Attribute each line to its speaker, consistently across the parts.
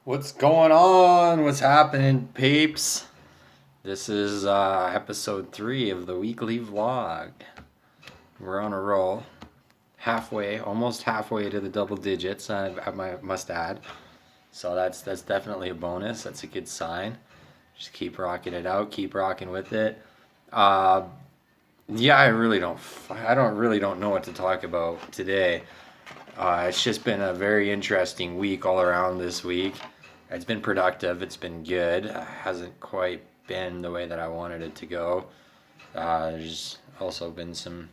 Speaker 1: What's going on? What's happening, peeps? This is episode 3 of the weekly vlog. We're on a roll. Halfway, almost halfway to the double digits, I must add. So that's definitely a bonus. That's a good sign. Just keep rocking it out. Keep rocking with it. Uh, yeah, I really don't know what to talk about today. It's just been a very interesting week all around this week. It's been productive. It's been good. It hasn't quite been the way that I wanted it to go. There's also been some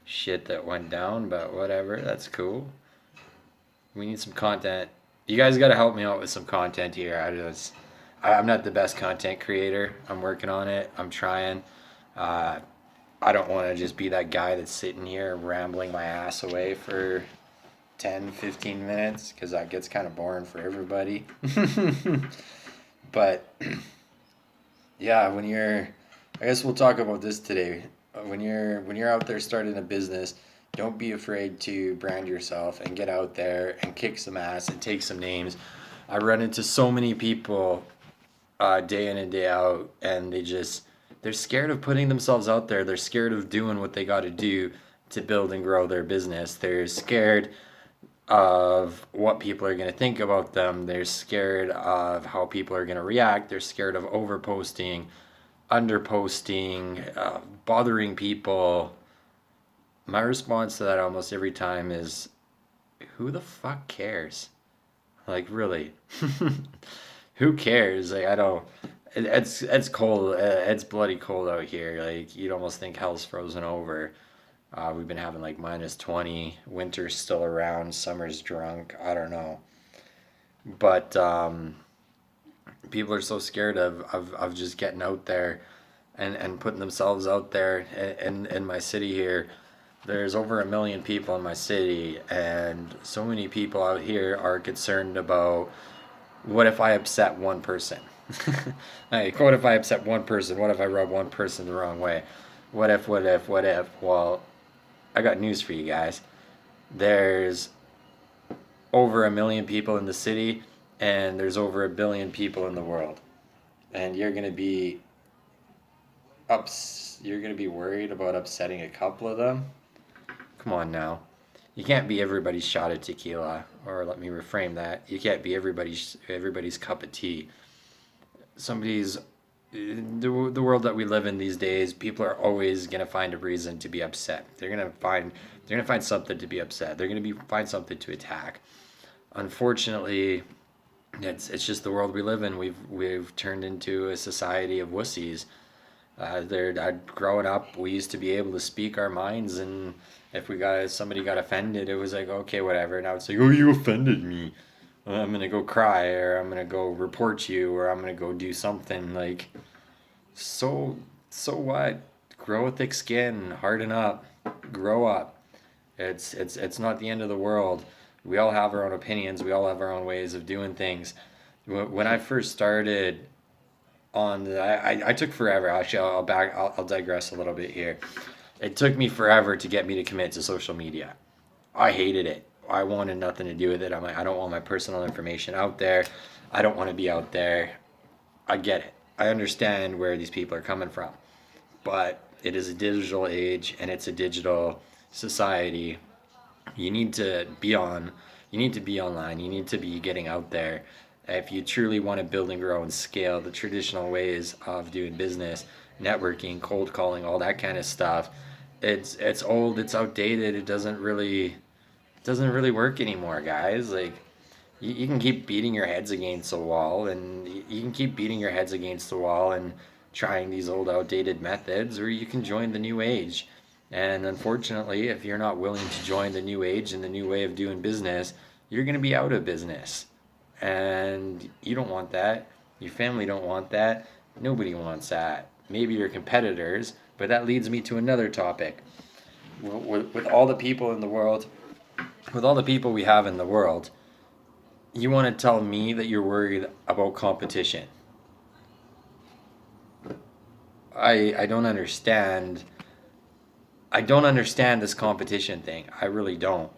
Speaker 1: shit that went down, but whatever. That's cool. We need some content. You guys got to help me out with some content here. I'm not the best content creator. I'm working on it. I'm trying. Uh, I don't want to just be that guy that's sitting here rambling my ass away for 10, 15 minutes because that gets kind of boring for everybody. But yeah, I guess we'll talk about this today. When you're out there starting a business, don't be afraid to brand yourself and get out there and kick some ass and take some names. I run into so many people day in and day out, and they're scared of putting themselves out there. They're scared of doing what they got to do to build and grow their business. They're scared of what people are going to think about them. They're scared of how people are going to react. They're scared of overposting, underposting, bothering people. My response to that almost every time is, who the fuck cares? Like, really? Who cares? Like, I don't. It's cold. It's bloody cold out here. Like, you'd almost think hell's frozen over. We've been having like minus 20. Winter's still around. Summer's drunk. I don't know. But people are so scared of just getting out there and putting themselves out there. In my city here, there's over 1 million people in my city, and so many people out here are concerned about what if I upset one person? Like, what if I upset one person? What if I rub one person the wrong way? What if? Well, I got news for you guys. There's over 1 million people in the city, and there's over 1 billion people in the world. And you're gonna be worried about upsetting a couple of them? Come on now. You can't be everybody's shot at tequila, or let me reframe that. You can't be everybody's cup of tea. Somebody's the world that we live in these days, people are always gonna find a reason to be upset. They're gonna find something to be upset. Find something to attack. Unfortunately, it's just the world we live in. We've turned into a society of wussies. Growing up, we used to be able to speak our minds, and if somebody got offended, it was like, okay, whatever. Now it's like, oh, you offended me. I'm gonna go cry, or I'm gonna go report you, or I'm gonna go do something. Like, so so what? Grow a thick skin, harden up, grow up. It's not the end of the world. We all have our own opinions. We all have our own ways of doing things. When I first started I took forever. Actually, I'll digress a little bit here. It took me forever to get me to commit to social media. I hated it. I wanted nothing to do with it. I'm like, I don't want my personal information out there. I don't want to be out there. I get it. I understand where these people are coming from. But it is a digital age, and it's a digital society. You need to be on, you need to be online. You need to be getting out there. If you truly want to build and grow and scale the traditional ways of doing business, networking, cold calling, all that kind of stuff, it's old, it's outdated. It doesn't really work anymore, guys. Like, you can keep beating your heads against the wall, and you can keep beating your heads against the wall and trying these old outdated methods, or you can join the new age. And unfortunately, if you're not willing to join the new age and the new way of doing business, you're going to be out of business. And you don't want that. Your family don't want that. Nobody wants that. Maybe your competitors, but that leads me to another topic. With all the people in the world, with all the people we have in the world, you want to tell me that you're worried about competition? I don't understand. I don't understand this competition thing. I really don't.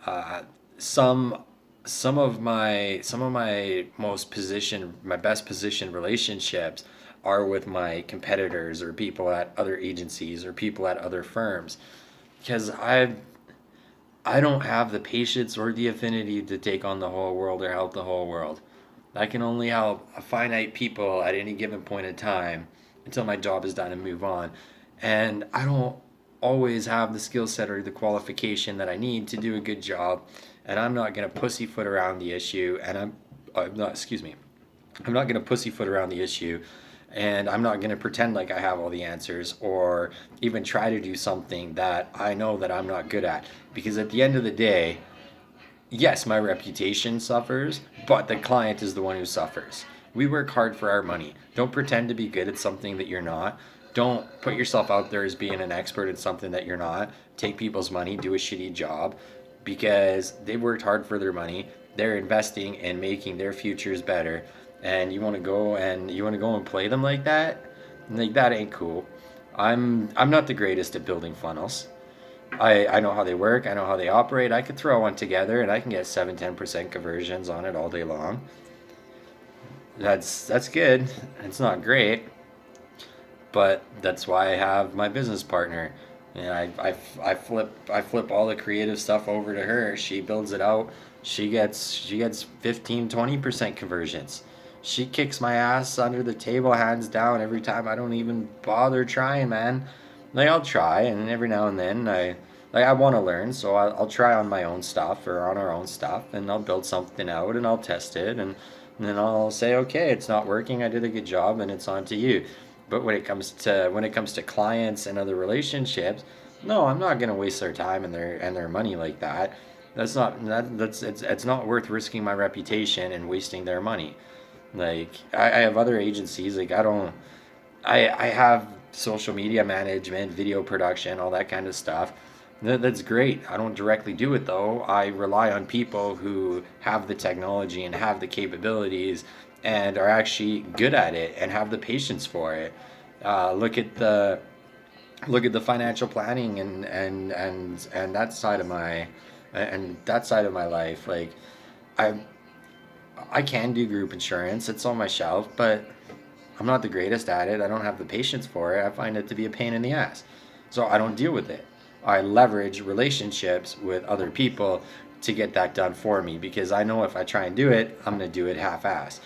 Speaker 1: Uh, some some of my my best positioned relationships are with my competitors or people at other agencies or people at other firms, because I don't have the patience or the affinity to take on the whole world or help the whole world. I can only help a finite people at any given point in time until my job is done and move on. And I don't always have the skill set or the qualification that I need to do a good job. And I'm not going to pussyfoot around the issue. I'm not, excuse me, I'm not going to pussyfoot around the issue, and I'm not going to pretend like I have all the answers or even try to do something that I know that I'm not good at. Because at the end of the day, yes, my reputation suffers, but the client is the one who suffers. We work hard for our money. Don't pretend to be good at something that you're not. Don't put yourself out there as being an expert at something that you're not. Take people's money, do a shitty job because they worked hard for their money. They're investing in making their futures better. And you want to go and play them like that? Like that ain't cool. I'm not the greatest at building funnels. I know how they work. I know how they operate. I could throw one together and I can get 7-10% conversions on it all day long. That's good. It's not great, but that's why I have my business partner. And I flip all the creative stuff over to her. She builds it out. She gets 15-20% conversions. She kicks my ass under the table hands down every time. I don't even bother trying, man. Like I'll try, and every now and then I want to learn, so I'll try on my own stuff or on our own stuff, and I'll build something out and I'll test it, and then I'll say, okay, it's not working. I did a good job, and it's on to you. But when it comes to clients and other relationships, no, I'm not gonna waste their time and their money like that. It's not worth risking my reputation and wasting their money. Like I have other agencies. Like I don't. I have social media management, video production, all that kind of stuff. That's great. I don't directly do it though. I rely on people who have the technology and have the capabilities and are actually good at it and have the patience for it. Look at the financial planning and that side of my life. Like I I can do group insurance. It's on my shelf, but I'm not the greatest at it. I don't have the patience for it. I find it to be a pain in the ass. So I don't deal with it. I leverage relationships with other people to get that done for me because I know if I try and do it, I'm going to do it half ass.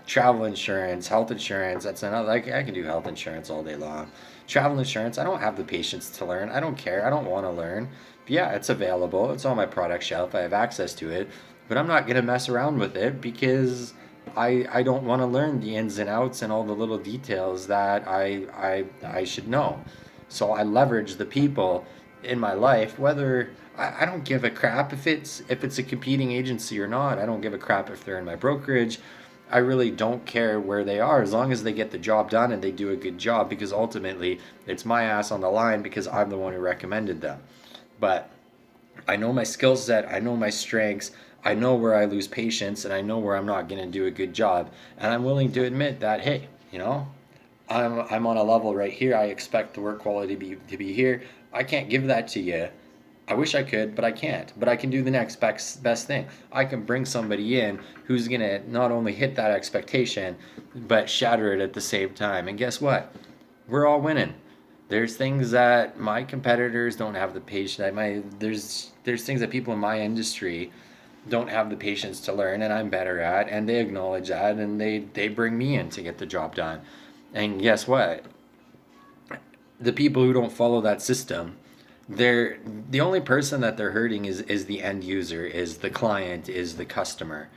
Speaker 1: Travel insurance, health insurance, that's another. I can do health insurance all day long. Travel insurance, I don't have the patience to learn. I don't care. I don't want to learn. But yeah, it's available. It's on my product shelf. I have access to it. But I'm not going to mess around with it because I don't want to learn the ins and outs and all the little details that I should know. So I leverage the people in my life, whether I don't give a crap if it's a competing agency or not. I don't give a crap if they're in my brokerage. I really don't care where they are as long as they get the job done and they do a good job because ultimately it's my ass on the line because I'm the one who recommended them. But I know my skill set, I know my strengths, I know where I lose patience, and I know where I'm not going to do a good job. And I'm willing to admit that, hey, I'm on a level right here. I expect the work quality to be here. I can't give that to you. I wish I could, but I can't. But I can do the next best thing. I can bring somebody in who's going to not only hit that expectation, but shatter it at the same time. And guess what? We're all winning. There's things that my competitors don't have the patience. There's things that people in my industry don't have the patience to learn, and I'm better at, and they acknowledge that, and they bring me in to get the job done. And guess what? The people who don't follow that system, they're the only person that they're hurting is the end user, is the client, is the customer,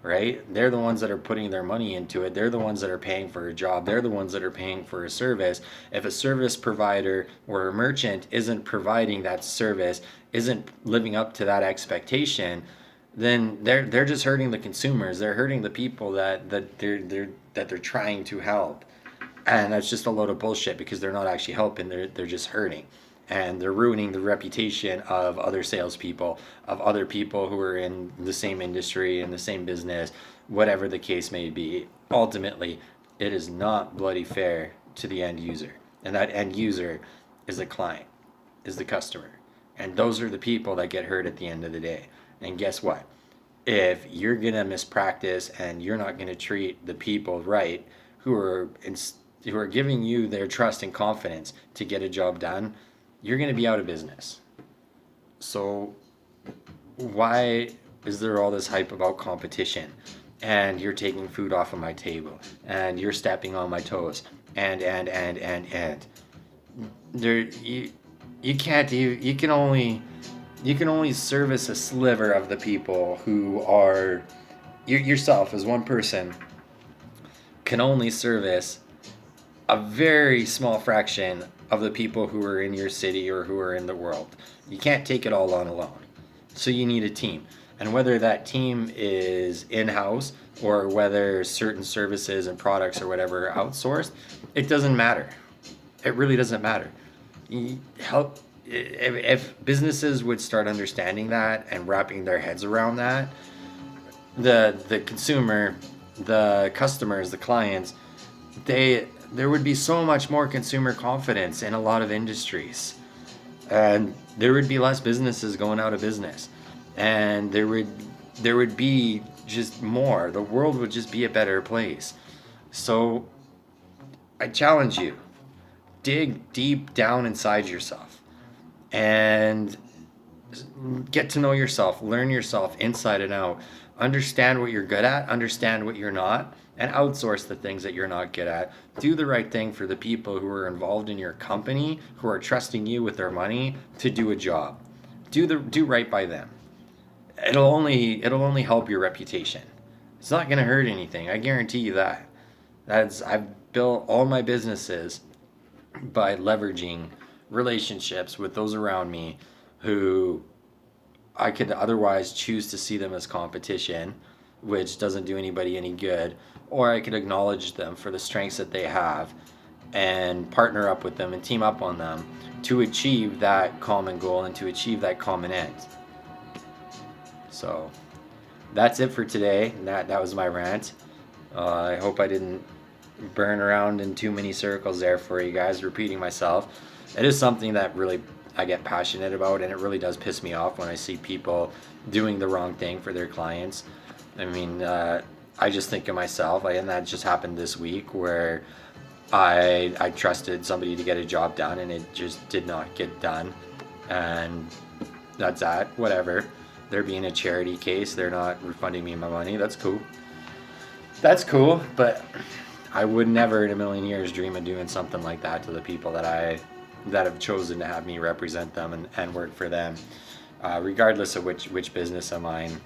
Speaker 1: right? They're the ones that are putting their money into it. They're the ones that are paying for a job. They're the ones that are paying for a service. If a service provider or a merchant isn't providing that service, isn't living up to that expectation, then they're just hurting the consumers. They're hurting the people that they're trying to help. And that's just a load of bullshit because they're not actually helping. They're just hurting. And they're ruining the reputation of other salespeople, of other people who are in the same industry, in the same business, whatever the case may be. Ultimately, it is not bloody fair to the end user. And that end user is the client, is the customer. And those are the people that get hurt at the end of the day. And guess what? if you're gonna mispractice and you're not gonna treat the people right who are giving you their trust and confidence to get a job done, you're gonna be out of business. So why is there all this hype about competition? And you're taking food off of my table, and you're stepping on my toes, and there you can't you can only service a sliver of the people who are yourself as one person can only service a very small fraction of the people who are in your city or who are in the world. You can't take it all on alone. So you need a team. And whether that team is in-house or whether certain services and products or whatever are outsourced, it doesn't matter. It really doesn't matter. Help if businesses would start understanding that and wrapping their heads around that, the consumer, the customers, the clients, there would be so much more consumer confidence in a lot of industries, and there would be less businesses going out of business, and there would be just more. The world would just be a better place. So I challenge you, dig deep down inside yourself and get to know yourself, learn yourself inside and out, understand what you're good at, understand what you're not, and outsource the things that you're not good at. Do the right thing for the people who are involved in your company, who are trusting you with their money to do a job. Do right by them. It'll only help your reputation. It's not going to hurt anything. I guarantee you that. I've built all my businesses by leveraging relationships with those around me who I could otherwise choose to see them as competition, which doesn't do anybody any good, or I could acknowledge them for the strengths that they have and partner up with them and team up on them to achieve that common goal and to achieve that common end. So that's it for today. That was my rant. I hope I didn't burn around in too many circles there for you guys, repeating myself. It is something that really I get passionate about, and it really does piss me off when I see people doing the wrong thing for their clients. I mean, I just think of myself, and that just happened this week where I trusted somebody to get a job done, and it just did not get done, and that's that. Whatever. They're being a charity case. They're not refunding me my money. That's cool. That's cool, but I would never in a million years dream of doing something like that to the people that have chosen to have me represent them and work for them, regardless of which business of mine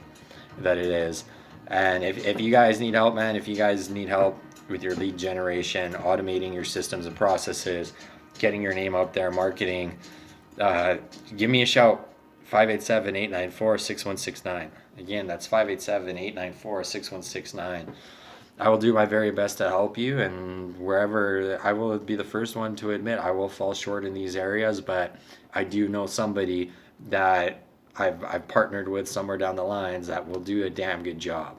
Speaker 1: that it is. And if you guys need help, man, if you guys need help with your lead generation, automating your systems and processes, getting your name out there, marketing, give me a shout. 587-894-6169. Again, that's 587-894-6169. I will do my very best to help you, and wherever, I will be the first one to admit I will fall short in these areas, but I do know somebody that I've partnered with somewhere down the lines that will do a damn good job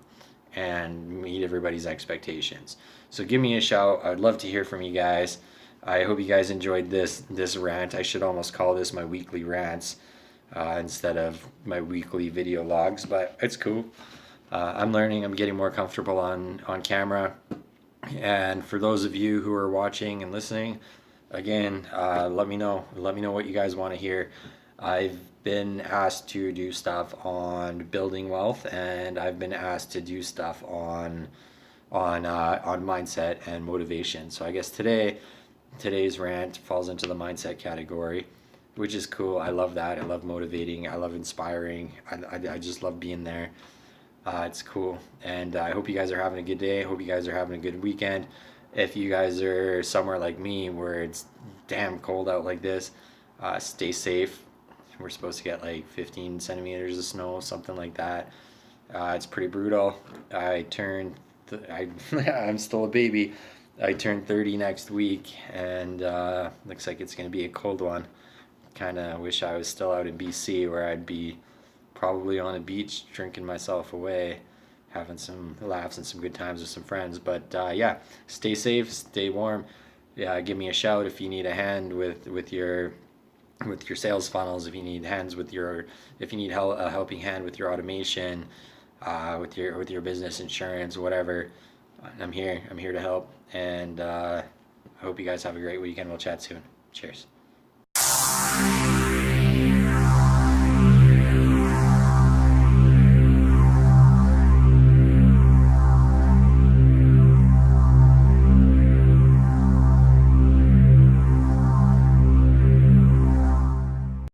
Speaker 1: and meet everybody's expectations. So give me a shout. I'd love to hear from you guys. I hope you guys enjoyed this rant. I should almost call this my weekly rants instead of my weekly video logs, but it's cool. I'm learning. I'm getting more comfortable on camera. And for those of you who are watching and listening, again, let me know. Let me know what you guys want to hear. I've been asked to do stuff on building wealth, and I've been asked to do stuff on mindset and motivation. So I guess today's rant falls into the mindset category, which is cool. I love that. I love motivating. I love inspiring. I just love being there. It's cool. And I hope you guys are having a good day. I hope you guys are having a good weekend. If you guys are somewhere like me where it's damn cold out like this, stay safe. We're supposed to get like 15 centimeters of snow, something like that. It's pretty brutal. I'm still a baby. I turn 30 next week, and looks like it's going to be a cold one. Kind of wish I was still out in BC, where I'd be probably on a beach drinking myself away, having some laughs and some good times with some friends. But yeah, stay safe, stay warm. Yeah, give me a shout if you need a hand with your sales funnels, if you need a helping hand with your automation. with your business insurance, whatever. I'm here to help, and I hope you guys have a great weekend. We'll chat soon. Cheers.